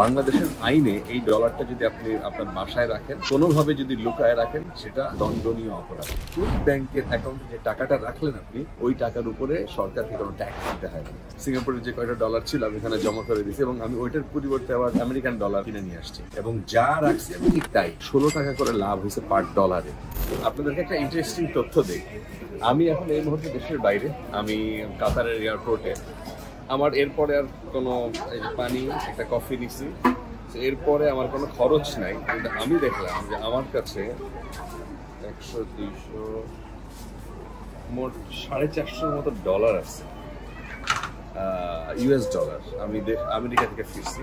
বাংলাদেশের আইনে এই ডলারটা যদি আপনি আপনার বাসায় রাখেন, কোনোভাবে যদি লুকায় রাখেন, সেটা দণ্ডনীয় অপরাধ। ওই ব্যাংকের অ্যাকাউন্টে যে টাকাটা রাখলেন আপনি, ওই টাকার উপরে সরকারকে কোনো ট্যাক্স দিতে হয় না। সিঙ্গাপুরের যে কয়টা ডলার ছিল আমি এখানে জমা করে দিয়েছি এবং আমি ওইটার পরিবর্তে আবার আমেরিকান ডলার কিনে নিয়ে আসছি এবং যা রাখছি আমি ঠিক তাই। 16 টাকা করে লাভ হয়েছে পার ডলারে। আপনাদেরকে একটা ইন্টারেস্টিং তথ্য দিই। আমি এখন এই মুহূর্তে দেশের বাইরে, আমি কাতারের এয়ারপোর্টে। আমার এরপরে আর কোনো পানি, একটা কফি নিছি, এরপরে আমার কোনো খরচ নাই। কিন্তু আমি দেখলাম যে আমার কাছে 100-200 মোট 450 মতো ডলার আছে, ইউএস ডলার। আমি আমেরিকা থেকে ফিরছি।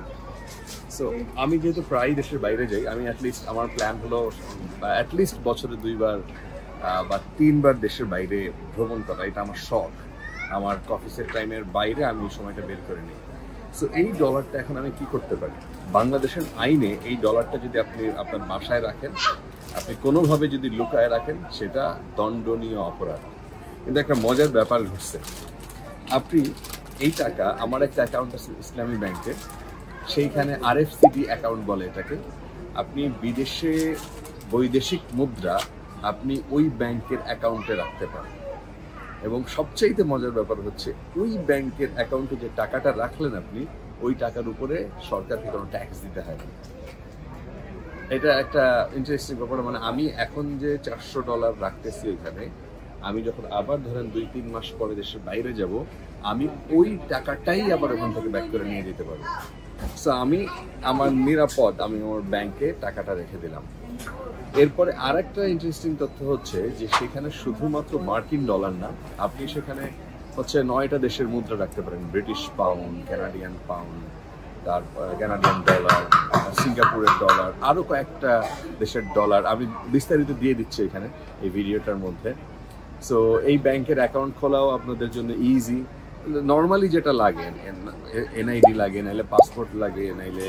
সো আমি যেহেতু প্রায় দেশের বাইরে যাই, আমি অ্যাটলিস্ট আমার প্ল্যান হলো অ্যাটলিস্ট বছরে 2 বার বা 3 বার দেশের বাইরে ভ্রমণ করা। এটা আমার শখ। আমার অফিসের টাইমের বাইরে আমি সময়টা বের করে নিই। সো এই ডলারটা এখন আমি কি করতে পারি? বাংলাদেশের আইনে এই ডলারটা যদি আপনি আপনার বাসায় রাখেন, আপনি কোনোভাবে যদি লুকায় রাখেন, সেটা দণ্ডনীয় অপরাধ। কিন্তু একটা মজার ব্যাপার ঘটছে। আপনি এই টাকা, আমার একটা অ্যাকাউন্ট আছে ইসলামী ব্যাংকে, সেইখানে আরএফসিডি অ্যাকাউন্ট বলে এটাকে। আপনি বিদেশে বৈদেশিক মুদ্রা আপনি ওই ব্যাংকের অ্যাকাউন্টে রাখতে পারেন এবং সবচাইতে মজার ব্যাপার হচ্ছে ওই ব্যাংকের অ্যাকাউন্টে যে টাকাটা রাখলেন আপনি, ওই টাকার উপরে সরকারকে কোনো ট্যাক্স দিতে হয় না। এটা একটা ইন্টারেস্টিং ব্যাপার। মানে আমি এখন যে 400 ডলার রাখতেছি ওইখানে, আমি যখন আবার ধরেন 2-3 মাস পরে দেশের বাইরে যাব, আমি ওই টাকাটাই আবার ওখান থেকে ব্যাক করে নিয়ে যেতে পারবো। সো আমি আমার নিরাপদ, আমি আমার ব্যাংকে টাকাটা রেখে দিলাম। এরপরে আর একটা ইন্টারেস্টিং তথ্য হচ্ছে যে সেখানে শুধুমাত্র মার্কিন ডলার না, আপনি সেখানে হচ্ছে 9টা দেশের মুদ্রা রাখতে পারেন। ব্রিটিশ পাউন্ড, কানাডিয়ান পাউন্ড, তারপর কানাডিয়ান ডলার, সিঙ্গাপুরের ডলার, আরও কয়েকটা দেশের ডলার। আমি বিস্তারিত দিয়ে দিচ্ছি এখানে এই ভিডিওটার মধ্যে। সো এই ব্যাংকের অ্যাকাউন্ট খোলাও আপনাদের জন্য ইজি। নর্মালি যেটা লাগে, এনআইডি লাগে, নাইলে পাসপোর্ট লাগে, নাইলে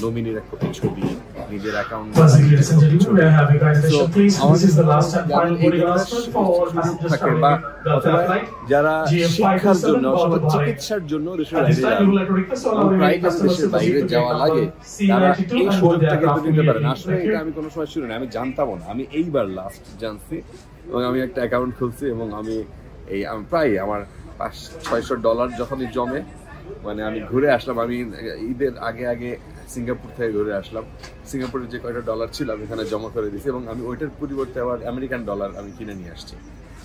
নমিনির একটা ছবি, নিজের অ্যাকাউন্ট থাকে, বা যারা শিক্ষার জন্য, চিকিৎসার জন্য দেশের বাইরে যাওয়া লাগে, তারা এই সুযোগটাকে নিতে পারেন। আসলে এটা আমি কোনো সময় শুনি না, আমি জানতাম না, আমি এইবার লাস্ট জানছি এবং আমি একটা অ্যাকাউন্ট খুলছি এবং আমি প্রায় আমার 500-600 ডলার যখনই জমে, মানে আমি ঘুরে আসলাম। আমি ঈদের আগে সিঙ্গাপুর থেকে ঘুরে আসলাম। সিঙ্গাপুরের যে কয়টা ডলার ছিল আমি এখানে জমা করে দিয়েছি এবং আমি ওইটার পরিবর্তে আবার আমেরিকান ডলার আমি কিনে নিয়ে আসছি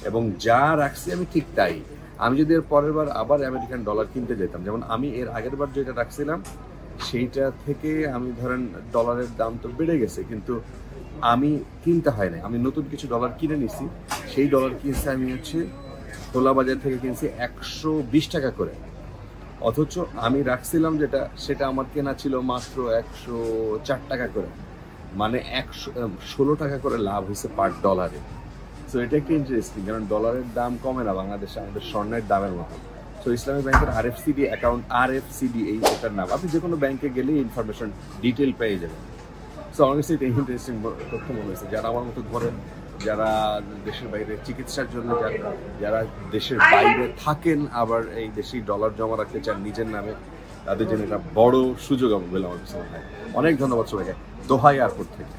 এবং যা রাখছি আমি ঠিক তাই। আমি যদি এর পরের বার আবার আমেরিকান ডলার কিনতে যেতাম, যেমন আমি এর আগের বার যেটা রাখছিলাম সেইটা থেকে আমি ধরেন ডলারের দাম তো বেড়ে গেছে, কিন্তু আমি কিনতে হয় না, আমি নতুন কিছু ডলার কিনে নিছি। সেই ডলার কিনছি আমি হচ্ছে খোলা বাজার থেকে কিনছি 120 টাকা করে, অথচ আমি রাখছিলাম যেটা, সেটা আমার কেনা ছিল মাত্র 104 টাকা করে। মানে 16 টাকা করে লাভ হয়েছে পার ডলারে। সো এটা একটা ইন্টারেস্টিং, কারণ ডলারের দাম কমে না বাংলাদেশে আমাদের স্বর্ণের দামের মতো। সো ইসলামী ব্যাংকের আরএফসিডি অ্যাকাউন্ট, আরএফসিডি এই এটার নাম, আপনি যে কোনো ব্যাংকে গেলেই ইনফরমেশন ডিটেল পেয়ে যাবেন। সো আমার কাছে এটা ইন্টারেস্টিং তথ্য মনে হয়েছে। যারা আমার মতো ধরেন, যারা দেশের বাইরে চিকিৎসার জন্য, যারা দেশের বাইরে থাকেন, আবার এই দেশেই ডলার জমা রাখতে চান নিজের নামে, তাদের জন্য এটা বড় সুযোগ বলে আমার কাছে মনে হয়। অনেক ধন্যবাদ সবাইকে। দোহা এয়ারপোর্ট থেকে।